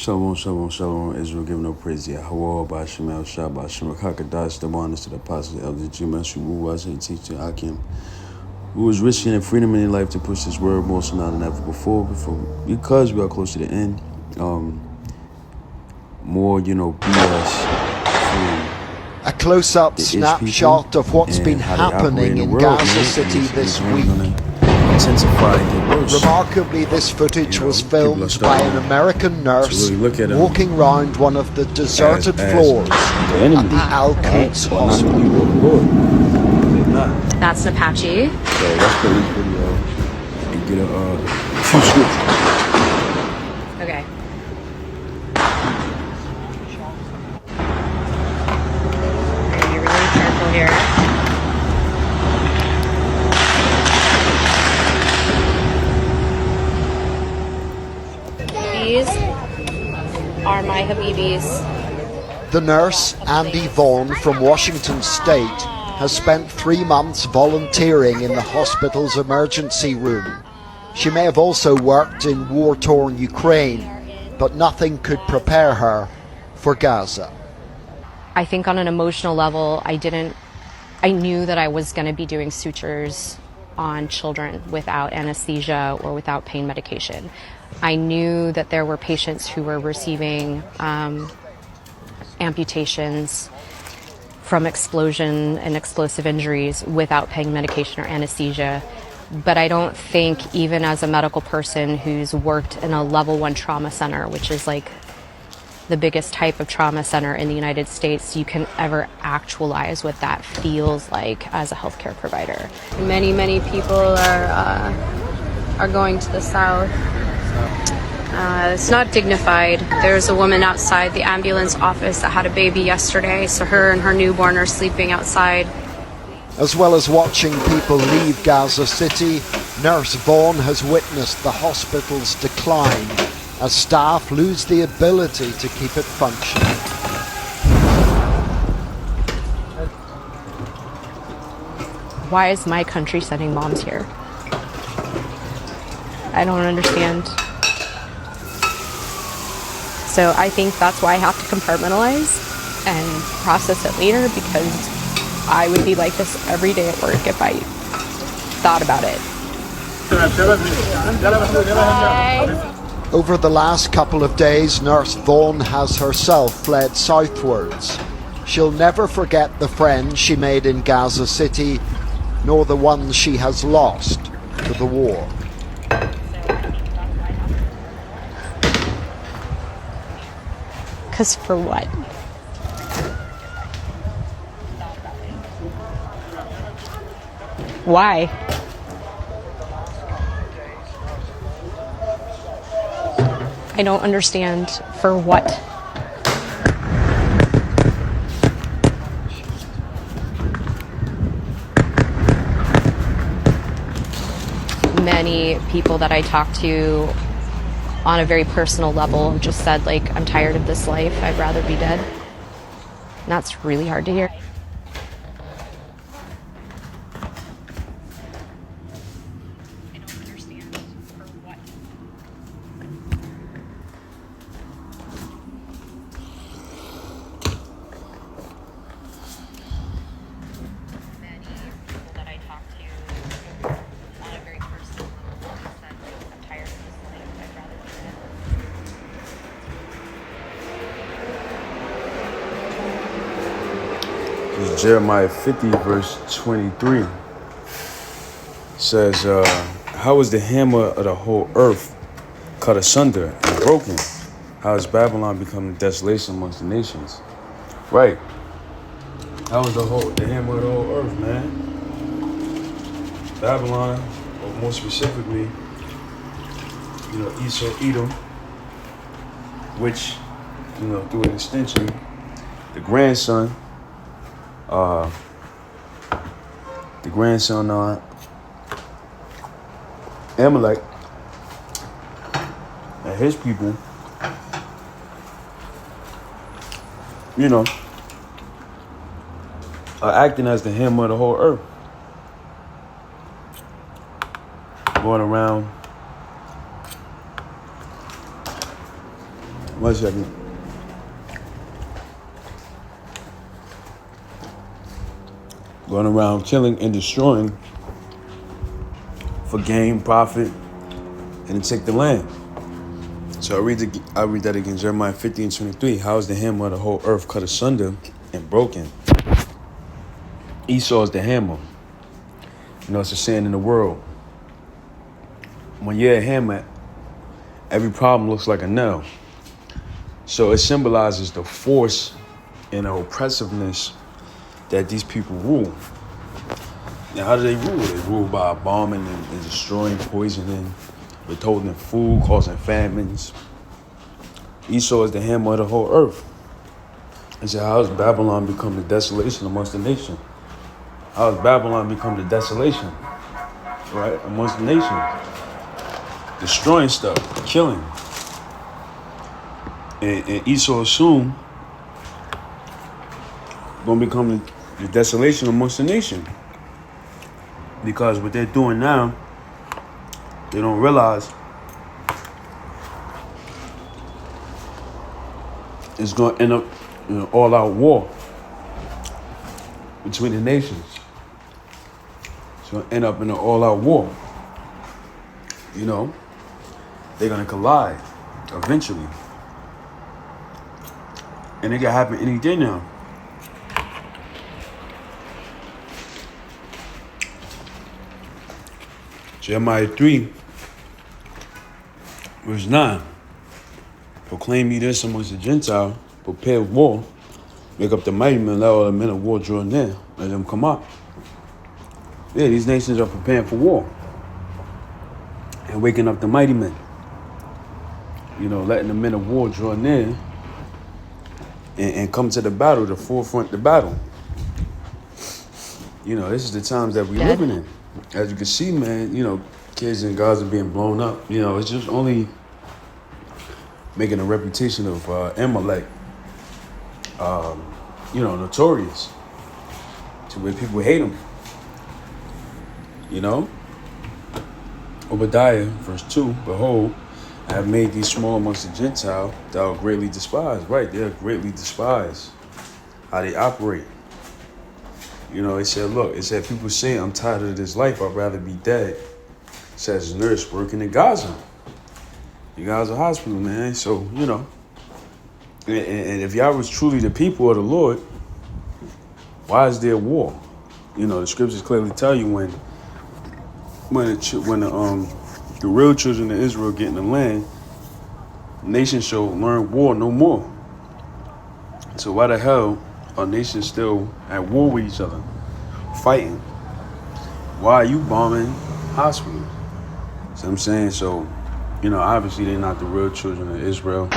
Shalom, shalom, shalom. Israel giving no praise to Yahweh, Bashim El Shah, Bashim Hakadash, the honors to the apostles, elders, Jimas, who was and teacher Akim, who was risking in freedom in their life to push this word more so now than ever before, because we are close to the end. More, BS A close-up snapshot of what's been happening in Gaza City this week. Remarkably, this footage was filmed by an American nurse walking around one of the deserted floors at the Al-Quds hospital. That's an Apache. So let's play this video and get a few scriptures. Okay. Be really careful here. These are my Habibis. The nurse, Andy Vaughn from Washington State, has spent 3 months volunteering in the hospital's emergency room. She may have also worked in war-torn Ukraine, but nothing could prepare her for Gaza. I think on an emotional level, I knew that I was going to be doing sutures on children without anesthesia or without pain medication. I knew that there were patients who were receiving amputations from explosion and explosive injuries without pain medication or anesthesia. But I don't think, even as a medical person who's worked in a level 1 trauma center, which is like the biggest type of trauma center in the United States, you can ever actualize what that feels like as a healthcare provider. Many people are going to the south. It's not dignified. There's a woman outside the ambulance office that had a baby yesterday, so her and her newborn are sleeping outside. As well as watching people leave Gaza City, Nurse Vaughn has witnessed the hospital's decline as staff lose the ability to keep it functioning. Why is my country sending bombs here? I don't understand. So I think that's why I have to compartmentalize and process it later, because I would be like this every day at work if I thought about it. Bye. Over the last couple of days, Nurse Vaughn has herself fled southwards. She'll never forget the friends she made in Gaza City, nor the ones she has lost to the war. Because for what? Why? I don't understand. For what? Many people that I talk to on a very personal level just said, like, I'm tired of this life, I'd rather be dead. And that's really hard to hear. I don't understand. For what? Many people that I talk to on a very personal level just said, like, I'm tired of this life, I'd rather be dead. This is Jeremiah 50, verse 23. Says, how is the hammer of the whole earth cut asunder and broken? How has Babylon become desolation amongst the nations? Right. How is the hammer of the whole earth, man? Babylon, or more specifically, Esau, Edom, which, through an extension, the grandson of Amalek and his people, are acting as the hammer of the whole earth. Going around 1 second. Going around killing and destroying for gain, profit, and to take the land. So I read that again, Jeremiah 50:23. How is the hammer of the whole earth cut asunder and broken? Esau is the hammer. You know, it's a saying in the world. When you're a hammer, every problem looks like a nail. So it symbolizes the force and the oppressiveness that these people rule. Now, how do they rule? They rule by bombing and destroying, poisoning, withholding food, causing famines. Esau is the hammer of the whole earth. He said, how has Babylon become the desolation amongst the nation? How has Babylon become the desolation, right, amongst the nation? Destroying stuff, killing. And Esau soon going to become the desolation amongst the nation. Because what they're doing now, they don't realize it's going to end up in an all-out war between the nations. It's going to end up in an all-out war. You know, they're going to collide eventually. And it can happen any day now. Jeremiah 3, verse 9. Proclaim ye this amongst the Gentiles, prepare war, make up the mighty men, let all the men of war draw near, let them come out. Yeah, these nations are preparing for war and waking up the mighty men. You know, letting the men of war draw near and come to the battle, the forefront, the battle. You know, this is the times that we're living in. As you can see, man, you know, kids in Gaza being blown up. You know, it's just only making a reputation of Amalek, you know, notorious to where people hate him. You know? Obadiah, verse 2, behold, I have made thee small amongst the Gentiles, thou art greatly despised. Right, they're greatly despised. How they operate. You know, it said, look, it said, people say, I'm tired of this life, I'd rather be dead. It says, nurse working in Gaza. You guys are hospital, man. So, you know, and if y'all was truly the people of the Lord, why is there war? You know, the scriptures clearly tell you when the real children of Israel get in the land, nations shall learn war no more. So why the hell are nations still at war with each other, fighting? Why are you bombing hospitals? See what I'm saying? So, you know, obviously they're not the real children of Israel.